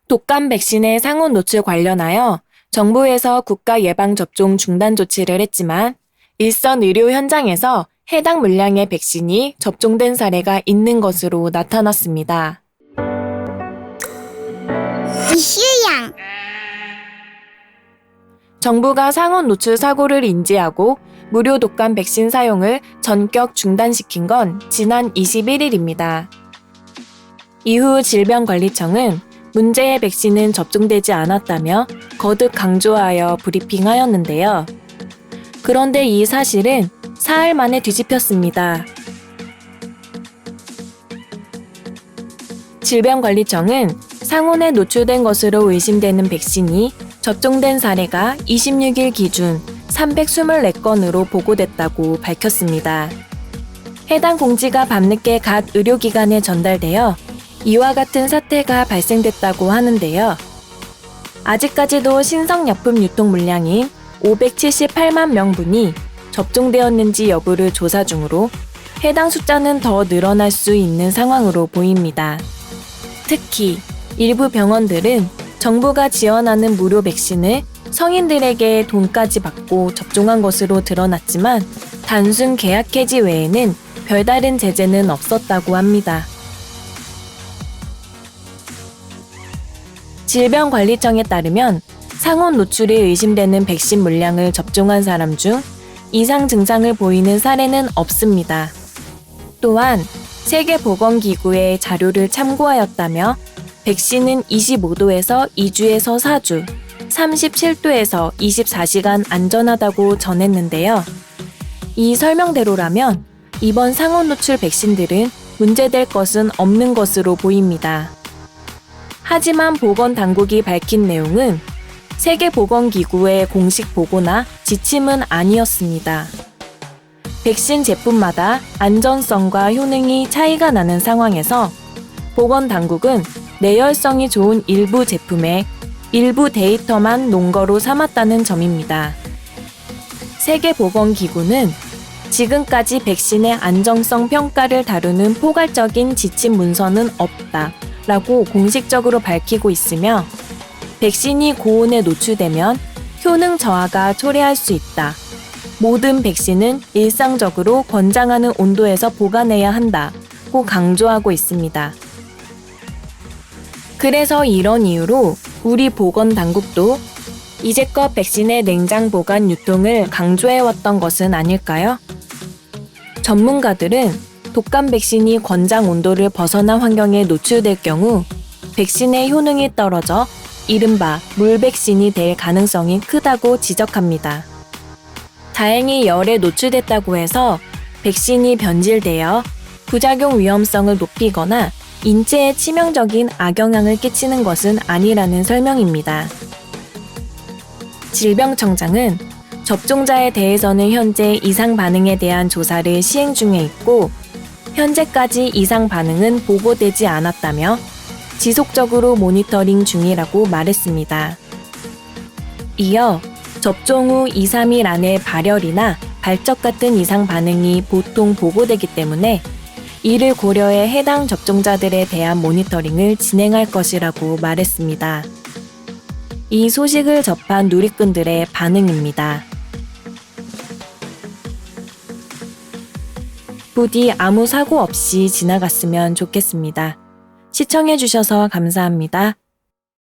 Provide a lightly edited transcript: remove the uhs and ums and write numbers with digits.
독감 백신의 상온 노출 관련하여 정부에서 국가 예방접종 중단 조치를 했지만 일선 의료 현장에서 해당 물량의 백신이 접종된 사례가 있는 것으로 나타났습니다. 이슈양 정부가 상온 노출 사고를 인지하고 무료 독감 백신 사용을 전격 중단시킨 건 지난 21일입니다. 이후 질병관리청은 문제의 백신은 접종되지 않았다며 거듭 강조하여 브리핑하였는데요. 그런데 이 사실은 사흘 만에 뒤집혔습니다. 질병관리청은 상온에 노출된 것으로 의심되는 백신이 접종된 사례가 26일 기준 324건으로 보고됐다고 밝혔습니다. 해당 공지가 밤늦게 각 의료기관에 전달되어 이와 같은 사태가 발생됐다고 하는데요. 아직까지도 신성약품 유통 물량인 578만 명분이 접종되었는지 여부를 조사 중으로 해당 숫자는 더 늘어날 수 있는 상황으로 보입니다. 특히 일부 병원들은 정부가 지원하는 무료 백신을 성인들에게 돈까지 받고 접종한 것으로 드러났지만 단순 계약 해지 외에는 별다른 제재는 없었다고 합니다. 질병관리청에 따르면 상온 노출이 의심되는 백신 물량을 접종한 사람 중 이상 증상을 보이는 사례는 없습니다. 또한 세계보건기구의 자료를 참고하였다며 백신은 25도에서 2주에서 4주, 37도에서 24시간 안전하다고 전했는데요. 이 설명대로라면 이번 상온 노출 백신들은 문제될 것은 없는 것으로 보입니다. 하지만 보건당국이 밝힌 내용은 세계보건기구의 공식 보고나 지침은 아니었습니다. 백신 제품마다 안전성과 효능이 차이가 나는 상황에서 보건당국은 내열성이 좋은 일부 제품에 일부 데이터만 논거로 삼았다는 점입니다. 세계보건기구는 지금까지 백신의 안정성 평가를 다루는 포괄적인 지침 문서는 없다 라고 공식적으로 밝히고 있으며 백신이 고온에 노출되면 효능 저하가 초래할 수 있다. 모든 백신은 일상적으로 권장하는 온도에서 보관해야 한다고 강조하고 있습니다. 그래서 이런 이유로 우리 보건당국도 이제껏 백신의 냉장 보관 유통을 강조해왔던 것은 아닐까요? 전문가들은 독감 백신이 권장 온도를 벗어난 환경에 노출될 경우 백신의 효능이 떨어져 이른바 물백신이 될 가능성이 크다고 지적합니다. 다행히 열에 노출됐다고 해서 백신이 변질되어 부작용 위험성을 높이거나 인체에 치명적인 악영향을 끼치는 것은 아니라는 설명입니다. 질병청장은 접종자에 대해서는 현재 이상 반응에 대한 조사를 시행 중에 있고 현재까지 이상 반응은 보고되지 않았다며 지속적으로 모니터링 중이라고 말했습니다. 이어 접종 후 2, 3일 안에 발열이나 발적 같은 이상 반응이 보통 보고되기 때문에 이를 고려해 해당 접종자들에 대한 모니터링을 진행할 것이라고 말했습니다. 이 소식을 접한 누리꾼들의 반응입니다. 부디 아무 사고 없이 지나갔으면 좋겠습니다. 시청해주셔서 감사합니다.